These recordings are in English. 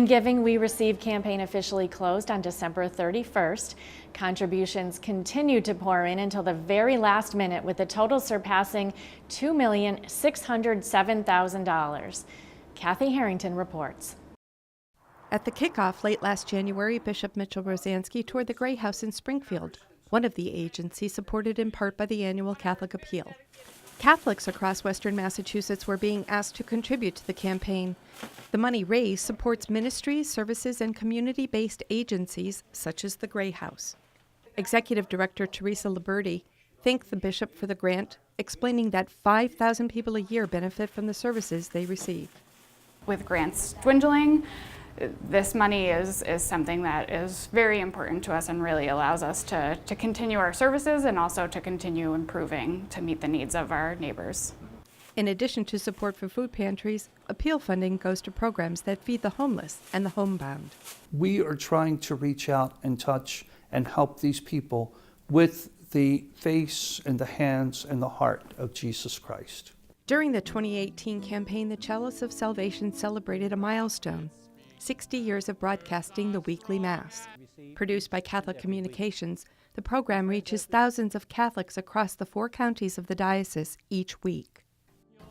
In Giving We Receive campaign officially closed on December 31st. Contributions continue to pour in until the very last minute, with the total surpassing $2,607,000. Kathy Harrington reports. At the kickoff late last January, Bishop Mitchell Rosansky toured the Gray House in Springfield, one of the agencies supported in part by the annual Catholic Appeal. Catholics across Western Massachusetts were being asked to contribute to the campaign. The money raised supports ministries, services, and community-based agencies such as the Gray House. Executive Director Teresa Liberti thanked the bishop for the grant, explaining that 5,000 people a year benefit from the services they receive. With grants dwindling, this money is something that is very important to us and really allows us to continue our services and also to continue improving to meet the needs of our neighbors. In addition to support for food pantries, appeal funding goes to programs that feed the homeless and the homebound. We are trying to reach out and touch and help these people with the face and the hands and the heart of Jesus Christ. During the 2018 campaign, the Chalice of Salvation celebrated a milestone: 60 years of broadcasting the weekly Mass. Produced by Catholic Communications, the program reaches thousands of Catholics across the 4 counties of the diocese each week.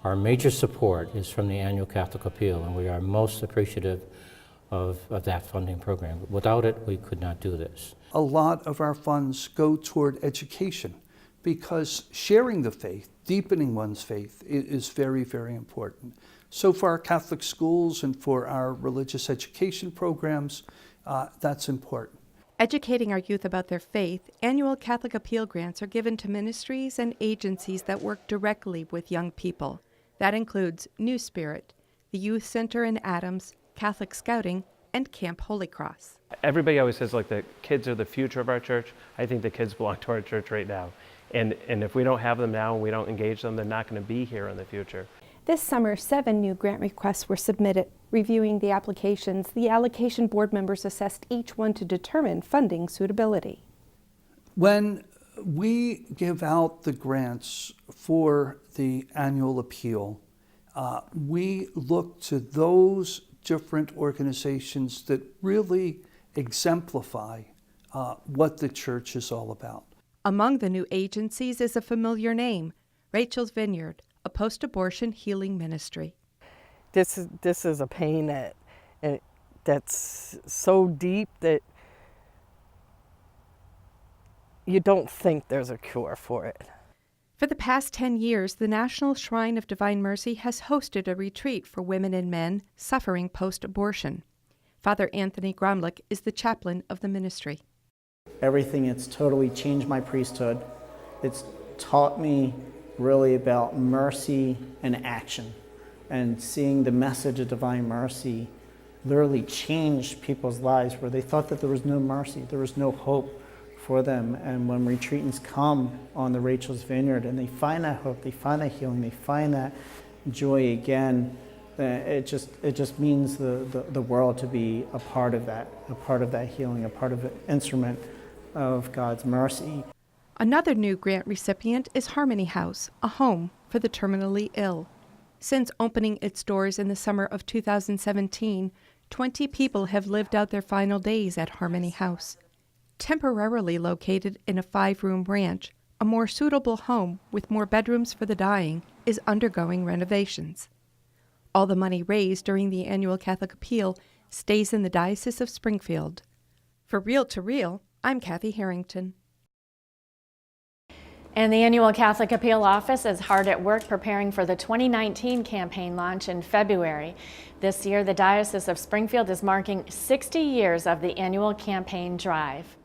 Our major support is from the annual Catholic Appeal, and we are most appreciative of that funding program. Without it, we could not do this. A lot of our funds go toward education, because sharing the faith, deepening one's faith, is very, very important. So for our Catholic schools and for our religious education programs, that's important. Educating our youth about their faith, annual Catholic Appeal grants are given to ministries and agencies that work directly with young people. That includes New Spirit, the Youth Center in Adams, Catholic Scouting, and Camp Holy Cross. Everybody always says, like, the kids are the future of our church. I think the kids belong to our church right now. And if we don't have them now and we don't engage them, they're not going to be here in the future. This summer, 7 new grant requests were submitted. Reviewing the applications, the allocation board members assessed each one to determine funding suitability. When we give out the grants for the annual appeal, we look to those different organizations that really exemplify what the church is all about. Among the new agencies is a familiar name, Rachel's Vineyard, a post-abortion healing ministry. This is a pain that's so deep that you don't think there's a cure for it. For the past 10 years, the National Shrine of Divine Mercy has hosted a retreat for women and men suffering post-abortion. Father Anthony Gromlich is the chaplain of the ministry. Everything, it's totally changed my priesthood. It's taught me really about mercy and action, and seeing the message of divine mercy literally changed people's lives where they thought that there was no mercy, there was no hope for them. And when retreatants come on the Rachel's Vineyard and they find that hope, they find that healing, they find that joy again, it just means the world to be a part of that healing, a part of the instrument of God's mercy. Another new grant recipient is Harmony House, a home for the terminally ill. Since opening its doors in the summer of 2017, 20 people have lived out their final days at Harmony House. Temporarily located in a 5-room ranch, a more suitable home with more bedrooms for the dying is undergoing renovations. All the money raised during the annual Catholic Appeal stays in the Diocese of Springfield. For Real to Real, I'm Kathy Harrington. And the annual Catholic Appeal Office is hard at work preparing for the 2019 campaign launch in February. This year, the Diocese of Springfield is marking 60 years of the annual campaign drive.